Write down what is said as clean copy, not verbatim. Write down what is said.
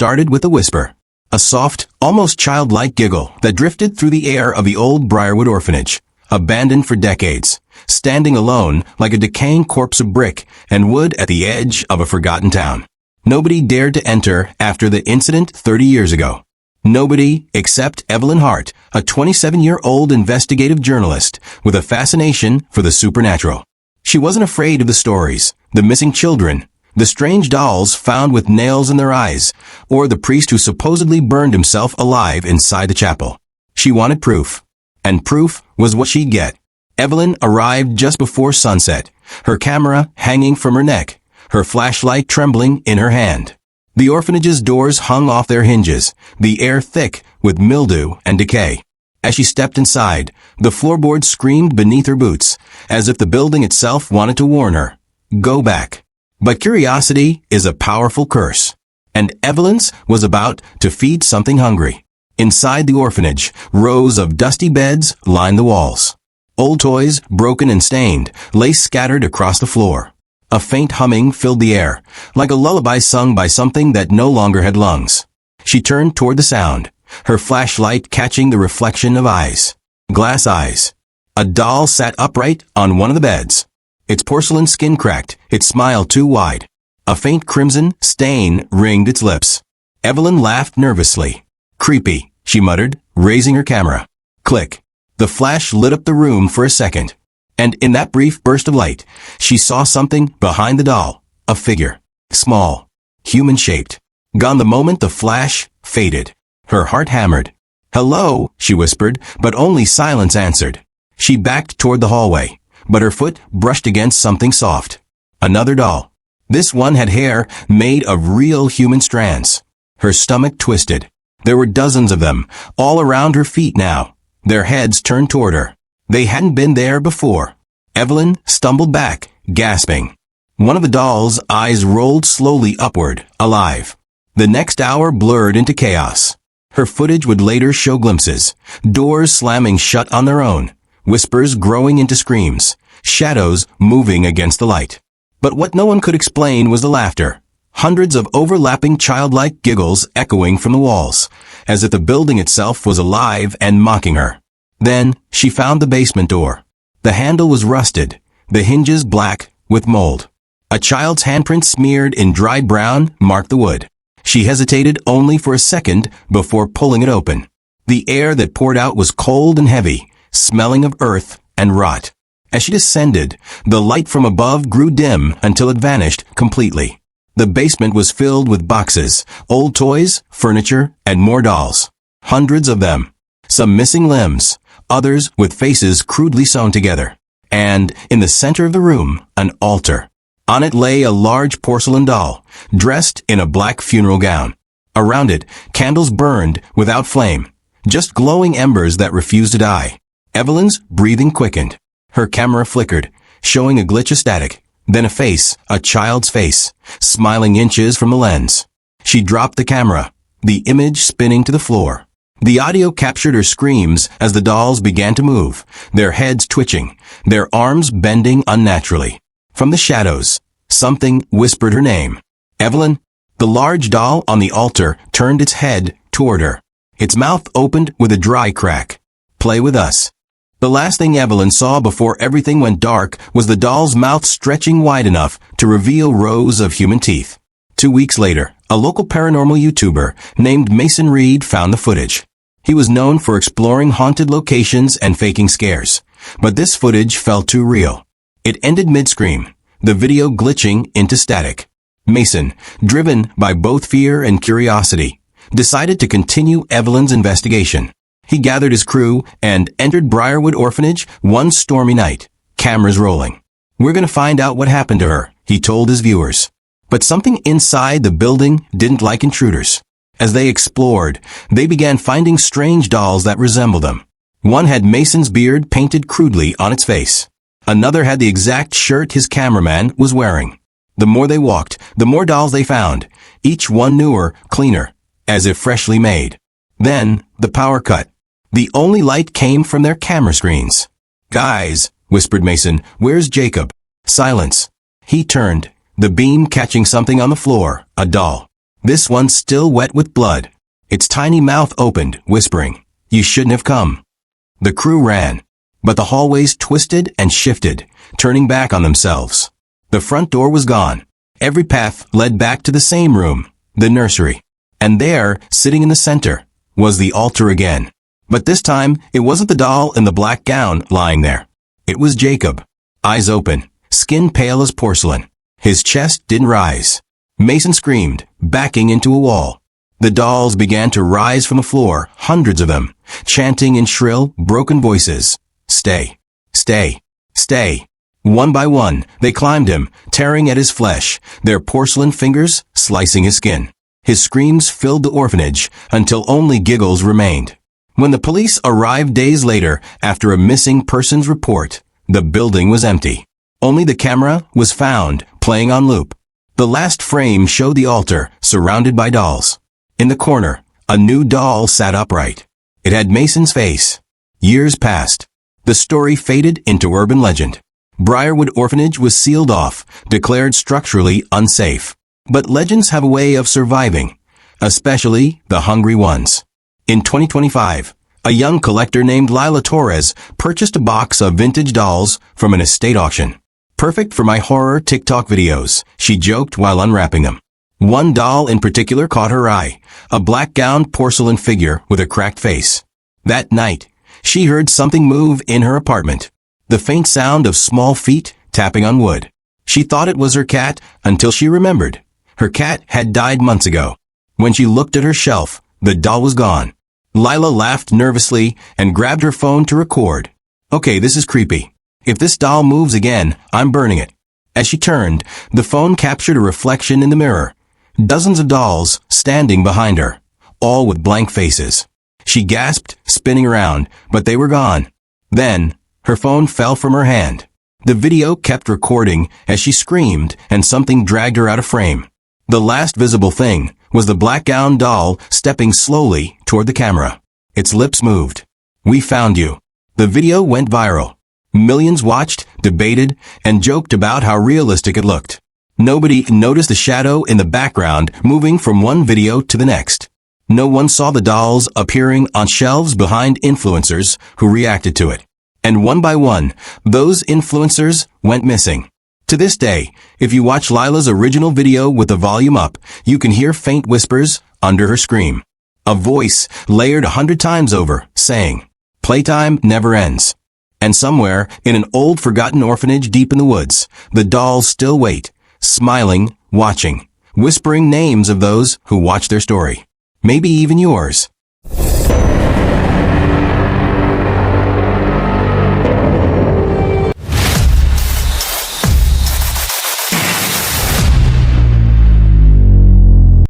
started with a whisper. A soft, almost childlike giggle that drifted through the air of the old Briarwood Orphanage, abandoned for decades, standing alone like a decaying corpse of brick and wood at the edge of a forgotten town. Nobody dared to enter after the incident 30 years ago. Nobody except Evelyn Hart, a 27-year-old investigative journalist with a fascination for the supernatural. She wasn't afraid of the stories, the missing children, the strange dolls found with nails in their eyes, or the priest who supposedly burned himself alive inside the chapel. She wanted proof. And proof was what she'd get. Evelyn arrived just before sunset, her camera hanging from her neck, her flashlight trembling in her hand. The orphanage's doors hung off their hinges, the air thick with mildew and decay. As she stepped inside, the floorboards screamed beneath her boots, as if the building itself wanted to warn her. Go back. But curiosity is a powerful curse. And Evelyn's was about to feed something hungry. Inside the orphanage, rows of dusty beds lined the walls. Old toys, broken and stained, lay scattered across the floor. A faint humming filled the air, like a lullaby sung by something that no longer had lungs. She turned toward the sound, her flashlight catching the reflection of eyes. Glass eyes. A doll sat upright on one of the beds. Its porcelain skin cracked, its smile too wide. A faint crimson stain ringed its lips. Evelyn laughed nervously. Creepy, she muttered, raising her camera. Click. The flash lit up the room for a second. And in that brief burst of light, she saw something behind the doll. A figure. Small. Human-shaped. Gone the moment the flash faded. Her heart hammered. Hello, she whispered, but only silence answered. She backed toward the hallway, but her foot brushed against something soft. Another doll. This one had hair made of real human strands. Her stomach twisted. There were dozens of them, all around her feet now, their heads turned toward her. They hadn't been there before. Evelyn stumbled back, gasping. One of the doll's eyes rolled slowly upward, alive. The next hour blurred into chaos. Her footage would later show glimpses, doors slamming shut on their own, whispers growing into screams, shadows moving against the light. But what no one could explain was the laughter. Hundreds of overlapping childlike giggles echoing from the walls, as if the building itself was alive and mocking her. Then, she found the basement door. The handle was rusted, the hinges black with mold. A child's handprint smeared in dry brown marked the wood. She hesitated only for a second before pulling it open. The air that poured out was cold and heavy, smelling of earth and rot. As she descended, the light from above grew dim until it vanished completely. The basement was filled with boxes, old toys, furniture, and more dolls. Hundreds of them. Some missing limbs, others with faces crudely sewn together. And, in the center of the room, an altar. On it lay a large porcelain doll, dressed in a black funeral gown. Around it, candles burned without flame, just glowing embers that refused to die. Evelyn's breathing quickened. Her camera flickered, showing a glitch of static. Then a face, a child's face, smiling inches from the lens. She dropped the camera, the image spinning to the floor. The audio captured her screams as the dolls began to move, their heads twitching, their arms bending unnaturally. From the shadows, something whispered her name. Evelyn. The large doll on the altar turned its head toward her. Its mouth opened with a dry crack. Play with us. The last thing Evelyn saw before everything went dark was the doll's mouth stretching wide enough to reveal rows of human teeth. 2 weeks later, a local paranormal YouTuber named Mason Reed found the footage. He was known for exploring haunted locations and faking scares, but this footage felt too real. It ended mid-scream, the video glitching into static. Mason, driven by both fear and curiosity, decided to continue Evelyn's investigation. He gathered his crew and entered Briarwood Orphanage one stormy night, cameras rolling. We're going to find out what happened to her, he told his viewers. But something inside the building didn't like intruders. As they explored, they began finding strange dolls that resembled them. One had Mason's beard painted crudely on its face. Another had the exact shirt his cameraman was wearing. The more they walked, the more dolls they found, each one newer, cleaner, as if freshly made. Then, the power cut. The only light came from their camera screens. Guys, whispered Mason, where's Jacob? Silence. He turned, the beam catching something on the floor, a doll. This one still wet with blood. Its tiny mouth opened, whispering, "You shouldn't have come." The crew ran, but the hallways twisted and shifted, turning back on themselves. The front door was gone. Every path led back to the same room, the nursery. And there, sitting in the center, was the altar again. But this time, it wasn't the doll in the black gown lying there. It was Jacob. Eyes open, skin pale as porcelain. His chest didn't rise. Mason screamed, backing into a wall. The dolls began to rise from the floor, hundreds of them, chanting in shrill, broken voices, "Stay, stay, stay." One by one, they climbed him, tearing at his flesh, their porcelain fingers slicing his skin. His screams filled the orphanage until only giggles remained. When the police arrived days later after a missing persons report, the building was empty. Only the camera was found, playing on loop. The last frame showed the altar, surrounded by dolls. In the corner, a new doll sat upright. It had Mason's face. Years passed. The story faded into urban legend. Briarwood Orphanage was sealed off, declared structurally unsafe. But legends have a way of surviving, especially the hungry ones. In 2025, a young collector named Lila Torres purchased a box of vintage dolls from an estate auction. "Perfect for my horror TikTok videos," she joked while unwrapping them. One doll in particular caught her eye, a black-gowned porcelain figure with a cracked face. That night, she heard something move in her apartment. The faint sound of small feet tapping on wood. She thought it was her cat until she remembered. Her cat had died months ago. When she looked at her shelf, the doll was gone. Lila laughed nervously and grabbed her phone to record. "Okay, this is creepy. If this doll moves again, I'm burning it." As she turned, the phone captured a reflection in the mirror. Dozens of dolls standing behind her, all with blank faces. She gasped, spinning around, but they were gone. Then, her phone fell from her hand. The video kept recording as she screamed and something dragged her out of frame. The last visible thing was the black-gowned doll stepping slowly toward the camera. Its lips moved. "We found you." The video went viral. Millions watched, debated, and joked about how realistic it looked. Nobody noticed the shadow in the background moving from one video to the next. No one saw the dolls appearing on shelves behind influencers who reacted to it. And one by one, those influencers went missing. To this day, if you watch Lila's original video with the volume up, you can hear faint whispers under her scream. A voice layered 100 times over, saying, "Playtime never ends." And somewhere, in an old forgotten orphanage deep in the woods, the dolls still wait, smiling, watching, whispering names of those who watch their story. Maybe even yours.